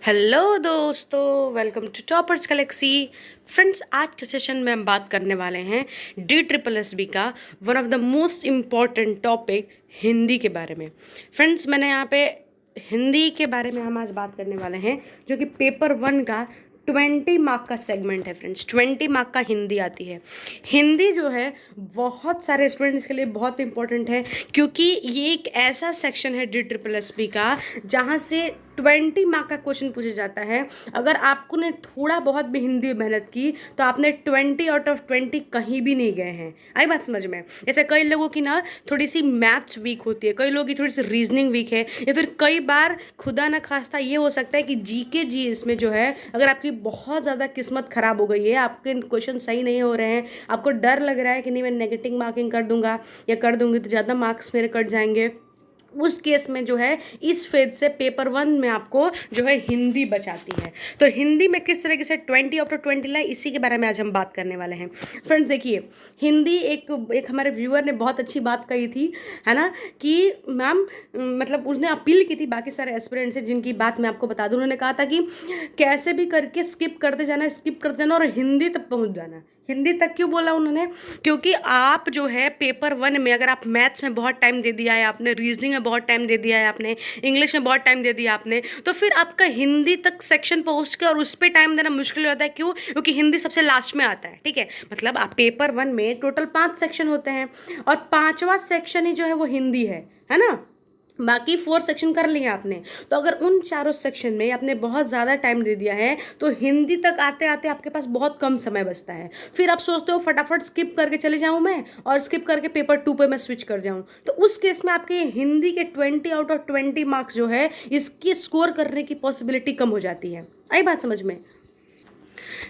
Hello दोस्तों, welcome to toppers galaxy. Friends, आज के सेशन में हम बात करने वाले हैं DSSB का one of the most important topic Hindi के बारे में। फ्रेंड्स, मैंने यहाँ पे हिंदी के बारे में हम आज बात करने वाले हैं, जो कि पेपर 1 का 20 मार्क का सेगमेंट है। फ्रेंड्स, 20 मार्क का हिंदी आती है। हिंदी जो है बहुत सारे स्टूडेंट्स के लिए बहुत इंपॉर्टेंट है, क्योंकि ये एक ऐसा सेक्शन है DSSB का जहाँ से 20 मार्क का क्वेश्चन पूछा जाता है। अगर आपको ने थोड़ा बहुत भी हिंदी में मेहनत की तो आपने 20 आउट ऑफ 20 कहीं भी नहीं गए हैं। आई बात समझ में? जैसे कई लोगों की ना थोड़ी सी मैथ्स वीक होती है, कई लोगों की थोड़ी सी रीजनिंग वीक है, या फिर कई बार खुदा न खास्ता ये हो सकता है कि जीके जी इसमें जो है, अगर आपकी बहुत ज़्यादा किस्मत खराब हो गई है, आपके क्वेश्चन सही नहीं हो रहे हैं, आपको डर लग रहा है कि नहीं मैं नेगेटिव मार्किंग कर दूंगा या कर दूंगी तो ज़्यादा मार्क्स मेरे कट जाएंगे, उस केस में जो है इस फेज से पेपर 1 में आपको जो है हिंदी बचाती है। तो हिंदी में किस तरीके से 20 आउट ऑफ 20 लाए, इसी के बारे में आज हम बात करने वाले हैं। फ्रेंड्स देखिए, हिंदी एक हमारे व्यूअर ने बहुत अच्छी बात कही थी, है ना, कि मैम मतलब उसने अपील की थी बाकी सारे एस्पिरेंट से, जिनकी बात मैं आपको बता दूं। उन्होंने कहा था कि कैसे भी करके स्किप करते जाना और हिंदी तक पहुंच जाना। हिंदी तक क्यों बोला उन्होंने? क्योंकि आप जो है पेपर 1 में अगर आप मैथ्स में बहुत टाइम दे दिया है आपने, रीजनिंग में बहुत टाइम दे दिया है आपने, इंग्लिश में बहुत टाइम दे दिया आपने, तो फिर आपका हिंदी तक सेक्शन पहुंच के और उस पर टाइम देना मुश्किल होता है। क्यों? क्योंकि हिंदी सबसे लास्ट में आता है। ठीक है, मतलब आप पेपर 1 में टोटल 5 सेक्शन होते हैं और 5वां सेक्शन ही जो है वो हिंदी है ना। बाकी 4 सेक्शन कर लिए आपने, तो अगर उन चारों सेक्शन में आपने बहुत ज़्यादा टाइम दे दिया है तो हिंदी तक आते आते आपके पास बहुत कम समय बचता है। फिर आप सोचते हो फटाफट स्किप करके चले जाऊं मैं और स्किप करके पेपर 2 पे मैं स्विच कर जाऊं, तो उस केस में आपके हिंदी के 20 आउट ऑफ 20 मार्क्स जो है इसकी स्कोर करने की पॉसिबिलिटी कम हो जाती है। आई बात समझ में?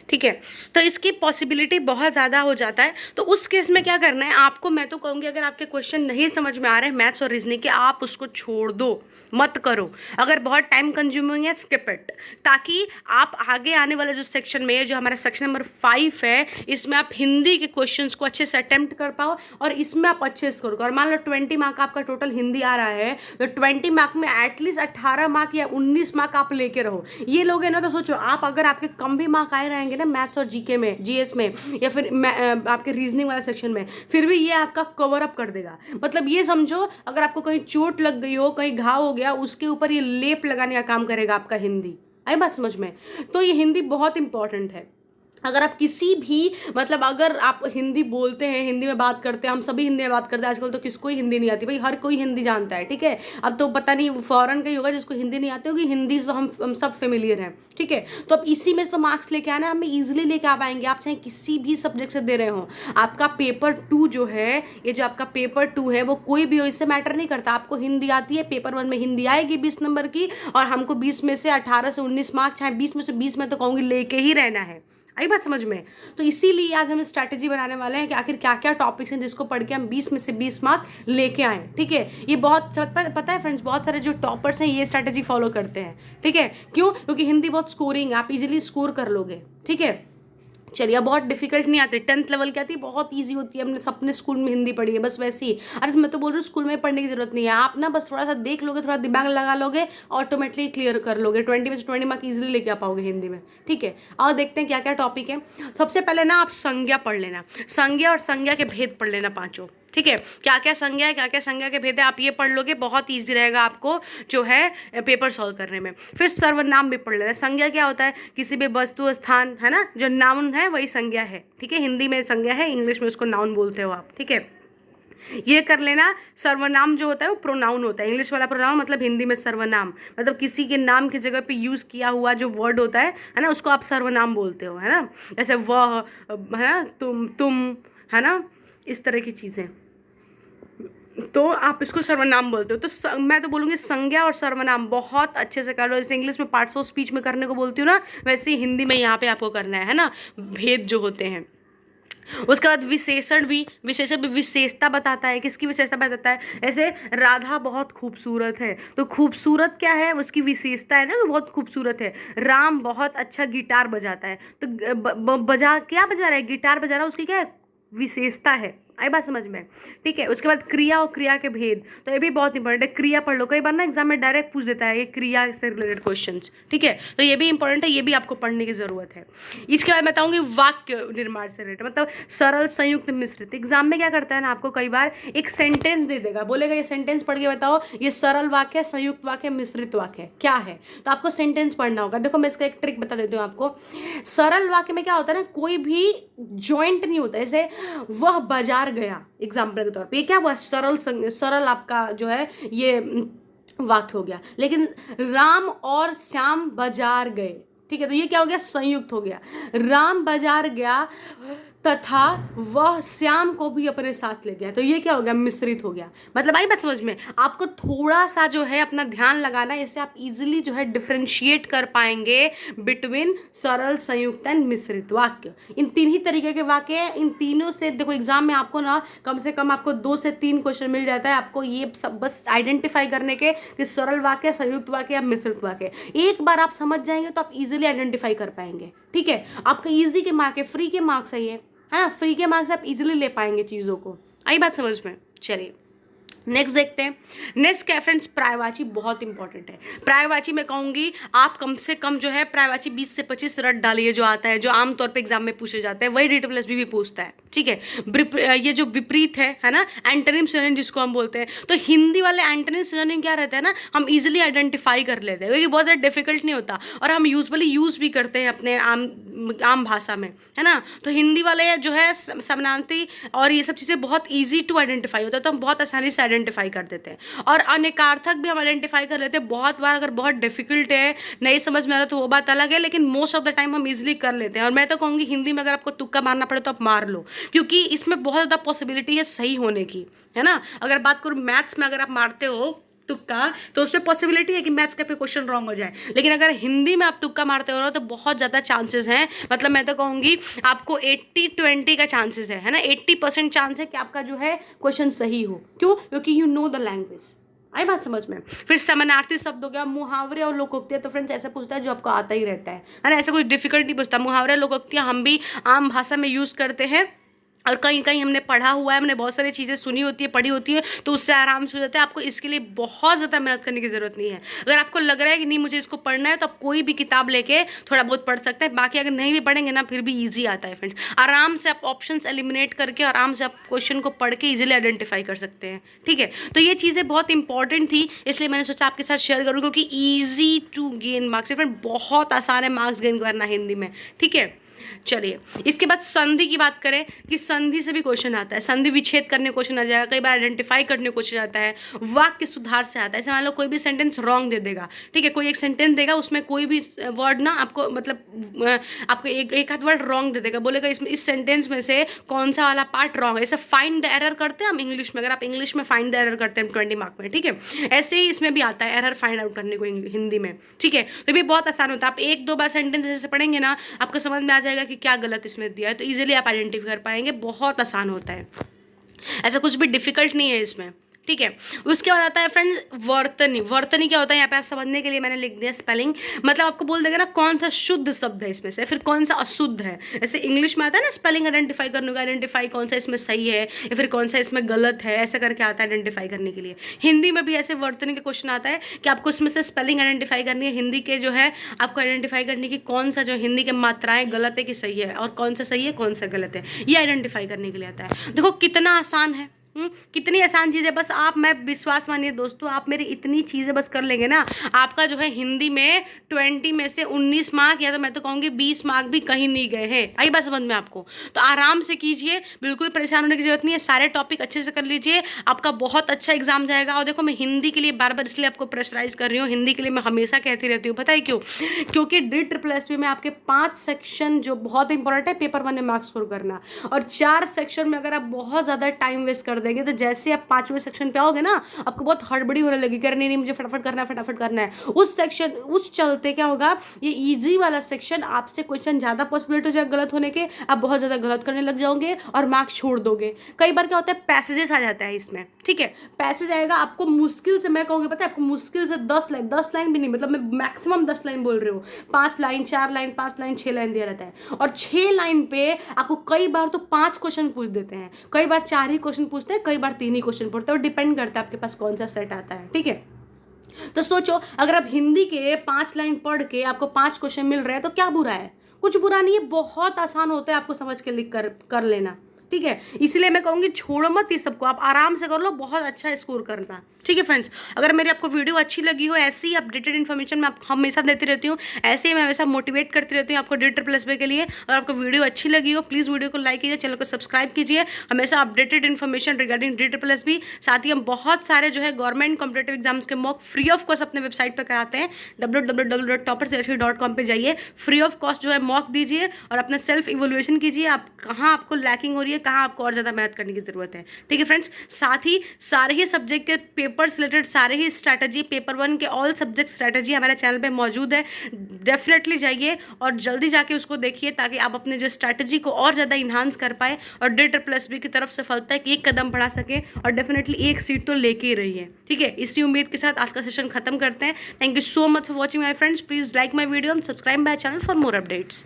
ठीक है, तो इसकी पॉसिबिलिटी बहुत ज़्यादा हो जाता है। तो उस केस में क्या करना है आपको, मैं तो कहूँगी अगर आपके क्वेश्चन नहीं समझ में आ रहे हैं मैथ्स और रीजनिंग के, आप उसको छोड़ दो, मत करो। अगर बहुत टाइम कंज्यूमिंग है स्किप इट, ताकि आप आगे आने वाले जो सेक्शन में, जो हमारा सेक्शन नंबर 5 है, इसमें आप हिंदी के क्वेश्चंस को अच्छे से अटेम्प्ट कर पाओ और इसमें आप अच्छे स्कोर करो। और मान लो 20 मार्क आपका टोटल हिंदी आ रहा है, तो 20 मार्क में एटलीस्ट 18 मार्क या 19 मार्क आप लेके रहो। ये लोग है ना, तो सोचो आप अगर आपके कम भी मार्क आए रहेंगे ना मैथ्स और जीके में, जीएस में, या फिर आपके रीजनिंग वाला सेक्शन में, फिर भी ये आपका कवर अप कर देगा। मतलब ये समझो, अगर आपको कहीं चोट लग गई हो, कहीं घाव हो गया, उसके ऊपर ये लेप लगाने का काम करेगा आपका हिंदी। आई बात समझ में? तो ये हिंदी बहुत इंपॉर्टेंट है। अगर आप किसी भी, मतलब अगर आप हिंदी बोलते हैं, हिंदी में बात करते हैं, हम सभी हिंदी में बात करते हैं, आजकल तो किसको ही हिंदी नहीं आती भाई, हर कोई हिंदी जानता है। ठीक है, अब तो पता नहीं फॉरेन का ही होगा जिसको हिंदी नहीं आती होगी, हिंदी तो हम सब फेमिलियर हैं। ठीक है, तो अब इसी में तो मार्क्स लेके आना, हमें ईजिली लेके आ पाएंगे। आप चाहे किसी भी सब्जेक्ट से दे रहे हो, आपका पेपर 2 जो है, ये जो आपका पेपर 2 है वो कोई भी हो, इससे मैटर नहीं करता। आपको हिंदी आती है, पेपर 1 में हिंदी आएगी 20 नंबर की, और हमको 20 में से 18 से 19 मार्क, चाहे 20 में से 20 में तो कहूँगी लेके ही रहना है। आई बात समझ में? तो इसीलिए आज हम स्ट्रैटेजी बनाने वाले हैं कि आखिर क्या क्या टॉपिक्स हैं जिसको पढ़ के हम 20 में से 20 मार्क लेके आए। ठीक है, ये बहुत पता है फ्रेंड्स, बहुत सारे जो टॉपर्स हैं ये स्ट्रैटेजी फॉलो करते हैं। ठीक है, क्यों? क्योंकि हिंदी बहुत स्कोरिंग, आप इजीली स्कोर कर लोगे। ठीक है, चलिए, बहुत डिफिकल्ट नहीं आती, 10th लेवल की आती है, बहुत इजी होती है। हमने सबने स्कूल में हिंदी पढ़ी है, बस वैसी ही। अरे मैं तो बोल रही हूँ स्कूल में पढ़ने की जरूरत नहीं है, आप ना बस थोड़ा सा देख लोगे, थोड़ा दिमाग लगा लोगे, ऑटोमेटिकली क्लियर कर लोगे। 20 में से 20 मार्क इजीली लेके आ पाओगे हिंदी में। ठीक है, और देखते हैं क्या क्या टॉपिक है। सबसे पहले ना आप संज्ञा पढ़ लेना, संज्ञा और संज्ञा के भेद पढ़ लेना पाँचों। ठीक है, क्या क्या संज्ञा है, क्या क्या संज्ञा के भेद है, आप ये पढ़ लोगे, बहुत ईजी रहेगा आपको जो है पेपर सॉल्व करने में। फिर सर्वनाम भी पढ़ लेना। संज्ञा क्या होता है? किसी भी वस्तु, स्थान, है ना, जो नाउन है वही संज्ञा है। ठीक है, हिंदी में संज्ञा है, इंग्लिश में उसको नाउन बोलते हो आप। ठीक है, ये कर लेना। सर्वनाम जो होता है वो प्रोनाउन होता है, इंग्लिश वाला प्रोनाउन मतलब हिंदी में सर्वनाम, मतलब किसी के नाम की जगह पे यूज़ किया हुआ जो वर्ड होता है ना, उसको आप सर्वनाम बोलते हो, है ना। जैसे वह, है ना, तुम, है ना, इस तरह की चीज़ें, तो आप इसको सर्वनाम बोलते हो। तो मैं तो बोलूँगी संज्ञा और सर्वनाम बहुत अच्छे से कर लो। जैसे इंग्लिश में पार्ट्स ऑफ स्पीच में करने को बोलती हूँ ना, वैसे ही हिंदी में यहाँ पे आपको करना है ना, भेद जो होते हैं। उसके बाद विशेषण भी विशेषता बताता है। किसकी विशेषता बताता है? ऐसे राधा बहुत खूबसूरत है, तो खूबसूरत क्या है? उसकी विशेषता है ना, वो बहुत खूबसूरत है। राम बहुत अच्छा गिटार बजाता है, तो बजा क्या बजा रहा है? गिटार बजा रहा है, उसकी क्या है? विशेषता है। आई बात समझ में? ठीक है, उसके बाद क्रिया और क्रिया के भेद, तो ये भी बहुत इंपॉर्टेंट है। क्रिया पढ़ लो, कई बार ना एग्जाम में डायरेक्ट पूछ देता है ये क्रिया से रिलेटेड क्वेश्चंस, ठीक है, तो ये भी इंपॉर्टेंट है, ये भी आपको पढ़ने की जरूरत है। इसके बाद बताऊंगी वाक्य निर्माण से रिलेटेड, मतलब सरल, संयुक्त, मिश्रित। एग्जाम में क्या करता है ना, आपको कई बार एक सेंटेंस दे देगा, बोलेगा ये सेंटेंस पढ़ के बताओ ये सरल वाक्य है, संयुक्त वाक्य है, मिश्रित वाक्य है, क्या है, तो आपको सेंटेंस पढ़ना होगा। देखो मैं इसका एक ट्रिक बता देती हूँ आपको। सरल वाक्य में क्या होता है ना, कोई भी जॉइंट नहीं होता, जैसे वह बाजार गया, एग्जाम्पल के तौर पे, ये क्या हुआ, सरल आपका जो है ये वाक्य हो गया। लेकिन राम और श्याम बाजार गए, ठीक है, तो ये क्या हो गया, संयुक्त हो गया। राम बाजार गया तथा वह श्याम को भी अपने साथ ले गया, तो ये क्या हो गया, मिश्रित हो गया। मतलब आई बात समझ में? आपको थोड़ा सा जो है अपना ध्यान लगाना, इससे आप इजीली जो है डिफरेंशिएट कर पाएंगे बिटवीन सरल, संयुक्त एंड मिश्रित वाक्य। इन तीन ही तरीके के वाक्य हैं, इन तीनों से देखो एग्जाम में आपको ना कम से कम आपको 2 से 3 क्वेश्चन मिल जाता है, आपको ये सब बस आइडेंटिफाई करने के कि सरल वाक्य, संयुक्त वाक्य या मिश्रित वाक्य। एक बार आप समझ जाएंगे तो आप इजीली आइडेंटिफाई कर पाएंगे, ठीक है। आपका इजी के मार्क है, फ्री के मार्क्स है ना, फ्री के मार्क्स आप इजीली ले पाएंगे चीज़ों को। आई बात समझ में? चलिए नेक्स्ट देखते हैं। नेक्स्ट क्या फ्रेंड्स, पर्यायवाची बहुत इंपॉर्टेंट है। पर्यायवाची मैं कहूंगी आप कम से कम जो है पर्यायवाची 20 से 25 रट डालिए, जो आता है, जो आमतौर पे एग्जाम में पूछे जाते हैं, वही DSSB भी पूछता है, ठीक है। ये जो विपरीत है ना, एंटोनिम सिनोनिम जिसको हम बोलते हैं, तो हिंदी वाले एंटोनिम सिनोनिम क्या रहता है ना, हम इजिली आइडेंटिफाई कर लेते हैं, क्योंकि बहुत ज़्यादा डिफिकल्ट नहीं होता और हम यूजुअली यूज़ भी करते हैं अपने आम भाषा में, है ना। तो हिंदी वाले जो है समानार्थी और ये सब चीज़ें बहुत ईजी टू आइडेंटिफाई होता है, तो हम बहुत आसानी से आइडेंटिफाई कर देते हैं। और अनेकार्थक भी हम आइडेंटिफाई कर लेते हैं बहुत बार, अगर बहुत डिफिकल्ट है, नहीं समझ में आ रहा तो वो बात अलग है, लेकिन मोस्ट ऑफ द टाइम हम इजीली कर लेते हैं। और मैं तो कहूँगी हिंदी में अगर आपको तुक्का मारना पड़े तो आप मार लो, क्योंकि इसमें बहुत ज़्यादा पॉसिबिलिटी है सही होने की, है ना। अगर बात करूँ मैथ्स में, अगर आप मारते हो तुक्का तो उसमें पॉसिबिलिटी है कि मैथ्स का क्वेश्चन रॉन्ग हो जाए, लेकिन अगर हिंदी में आप तुक्का मारते हो तो बहुत ज़्यादा चांसेस हैं, मतलब मैं तो कहूँगी आपको 80-20 का चांसेस है ना, 80% चांस है कि आपका जो है क्वेश्चन सही हो। क्यों? क्योंकि यू नो द लैंग्वेज। आई बात समझ में? फिर समानार्थी शब्द हो गया, मुहावरे और लोकोक्तियाँ, तो फ्रेंड्स ऐसा पूछता है जो आपको आता ही रहता है ना, ऐसा कोई डिफिकल्ट नहीं पूछता। मुहावरे लोकोक्तियाँ हम भी आम भाषा में यूज़ करते हैं और कहीं कहीं हमने पढ़ा हुआ है, हमने बहुत सारी चीज़ें सुनी होती है, पढ़ी होती है, तो उससे आराम से हो जाता है। आपको इसके लिए बहुत ज़्यादा मेहनत करने की ज़रूरत नहीं है। अगर आपको लग रहा है कि नहीं मुझे इसको पढ़ना है, तो आप कोई भी किताब लेके थोड़ा बहुत पढ़ सकते हैं, बाकी अगर नहीं भी पढ़ेंगे ना फिर भी ईजी आता है फ्रेंड्स। आराम से आप ऑप्शंस एलिमिनेट करके आराम से आप क्वेश्चन को पढ़ के ईजिली आइडेंटिफाई कर सकते हैं, ठीक है। तो ये चीज़ें बहुत इंपॉर्टेंट थी, इसलिए मैंने सोचा आपके साथ शेयर करूँ, क्योंकि easy to gain marks friend, बहुत आसान है मार्क्स गेन करना हिंदी में, ठीक है। चलिए इसके बाद संधि की बात करें कि संधि से भी क्वेश्चन आता है, संधि विच्छेद करने क्वेश्चन आ जाएगा, कई बार आइडेंटिफाई करने क्वेश्चन आता है, वाक्य सुधार से आता है। जैसे मान लो कोई भी सेंटेंस रॉन्ग दे देगा, ठीक है, कोई एक सेंटेंस देगा उसमें कोई भी वर्ड ना आपको मतलब आपको एक आध वर्ड रॉन्ग दे देगा, बोलेगा इसमें इस सेंटेंस में से कौन सा वाला पार्ट रॉन्ग है। जैसे फाइंड द एरर करते हैं हम इंग्लिश में, अगर आप इंग्लिश में फाइंड द एरर करते हैं 20 मार्क में, ठीक है, ऐसे ही इसमें भी आता है एरर फाइंड आउट करने को हिंदी में, ठीक है। तो ये बहुत आसान होता है, आप 1-2 बार सेंटेंस जैसे पढ़ेंगे ना आपको समझ में आ जाएगा कि क्या गलत इसमें दिया है, तो इजीली आप आइडेंटिफाई कर पाएंगे, बहुत आसान होता है, ऐसा कुछ भी डिफिकल्ट नहीं है इसमें, ठीक है। उसके बाद आता है फ्रेंड्स वर्तनी। वर्तनी क्या होता है, यहाँ पे आप समझने के लिए मैंने लिख दिया स्पेलिंग, मतलब आपको बोल देगा ना कौन सा शुद्ध शब्द है इसमें से, फिर कौन सा अशुद्ध है। जैसे इंग्लिश में आता है ना स्पेलिंग आइडेंटिफाई करने का, आइडेंटिफाई कौन सा इसमें सही है या फिर कौन सा इसमें गलत है, ऐसा करके आता है आइडेंटिफाई करने के लिए। हिंदी में भी ऐसे वर्तनी का क्वेश्चन आता है कि आपको इसमें से स्पेलिंग आइडेंटिफाई करनी है, हिंदी के जो है आपको आइडेंटिफाई करनी की कौन सा जो हिंदी के मात्राएं गलत है कि सही है, और कौन सा सही है कौन सा गलत है, ये आइडेंटिफाई करने के लिए आता है। देखो कितना आसान है, कितनी आसान चीज़ है। बस आप, मैं विश्वास मानिए दोस्तों, आप मेरी इतनी चीज़ें बस कर लेंगे ना, आपका जो है हिंदी में 20 में से 19 मार्क या तो मैं तो कहूँगी 20 मार्क भी कहीं नहीं गए हैं। आई बात समझ में आपको? तो आराम से कीजिए, बिल्कुल परेशान होने की जरूरत नहीं है, सारे टॉपिक अच्छे से कर लीजिए, आपका बहुत अच्छा एग्जाम जाएगा। और देखो मैं हिंदी के लिए बार बार इसलिए आपको प्रेशराइज कर रही हूँ, हिंदी के लिए मैं हमेशा कहती रहती हूँ, पता है क्यों? क्योंकि DSSB में आपके 5 सेक्शन जो बहुत इंपॉर्टेंट है, पेपर 1 में मार्क्स स्कोर करना, और 4 सेक्शन में अगर आप बहुत ज़्यादा टाइम वेस्ट कर देंगे, तो जैसे आप 5वें सेक्शन पे आओगे ना, आपको बहुत हड़बड़ी होने लगी, नहीं नहीं मुझे फटाफट करना है, फटाफट करना है। उस सेक्शन उस चलते क्या होगा, ये इजी वाला सेक्शन आपसे क्वेश्चन ज़्यादा पॉसिबिलिटी हो जाए गलत होने के, आप बहुत ज़्यादा गलत करने लग जाओगे और मार्क्स छोड़ दोगे। कई बार क्या होता है, पैसेजेस आ जाता है इसमें, ठीक है, पैसेज आएगा आपको मुश्किल से, मैं कहूँगी पता है आपको मुश्किल से 10 लाइन भी नहीं, मतलब मैं मैक्सिमम 10 लाइन बोल रही हूँ, 5 लाइन 4 लाइन 5 लाइन 6 लाइन दिया रहता है, और 6 लाइन पे आपको कई बार तो 5 क्वेश्चन पूछ देते हैं, कई बार 4 ही क्वेश्चन पूछते हैं, कई बार 3 ही क्वेश्चन पूछते हैं, और डिपेंड करता है आपके पास कौन सा सेट आता है, ठीक है। तो सोचो अगर आप हिंदी के 5 लाइन पढ़ के आपको 5 क्वेश्चन मिल रहे हैं तो क्या बुरा है, कुछ बुरा नहीं है, बहुत आसान होता है आपको समझ के लिख कर लेना, ठीक है। इसलिए मैं कहूँगी छोड़ो मत, ये सबको आप आराम से कर लो, बहुत अच्छा स्कोर करना, ठीक है फ्रेंड्स। अगर मेरी आपको वीडियो अच्छी लगी हो, ऐसी अपडेटेड इन्फॉर्मेशन मैं आप हमेशा देती रहती हूँ, ऐसे ही मैं हमेशा मोटिवेट करती रहती हूँ आपको DSSB के लिए। और आपको वीडियो अच्छी लगी हो, प्लीज़ वीडियो को लाइक कीजिए, चैनल को सब्सक्राइब कीजिए, हमेशा अपडेटेड इन्फॉर्मेशन रिगार्डिंग DSSB। साथ ही हम बहुत सारे जो है गवर्नमेंट कॉम्पिटेटिव एग्जाम्स के मॉक फ्री ऑफ कॉस्ट अपने वेबसाइट पर कराते हैं, www.toppersgalaxy.com पे जाइए, फ्री ऑफ कॉस्ट जो है मॉक दीजिए और अपना सेल्फ इवोल्यूशन कीजिए, आप कहाँ आपको लैकिंग हो रही है, कहाँ आपको और ज़्यादा मेहनत करने की ज़रूरत है, ठीक है फ्रेंड्स। साथ ही सारे ही सब्जेक्ट के पेपर्स रिलेटेड सारे ही स्ट्रैटेजी, पेपर 1 के ऑल सब्जेक्ट स्ट्रैटेजी हमारे चैनल पे मौजूद है, डेफिनेटली जाइए और जल्दी जाके उसको देखिए, ताकि आप अपने जो स्ट्रैटेजी को और ज़्यादा इन्हांस कर पाए और DSSB की तरफ सफलता की एक कदम बढ़ा सके, और डेफिनेटली एक सीट तो लेके ही रही है, ठीक है। इसी उम्मीद के साथ आज का सेशन खत्म करते हैं। Thank you so much for watching my friends, please like my video and subscribe my channel for more updates.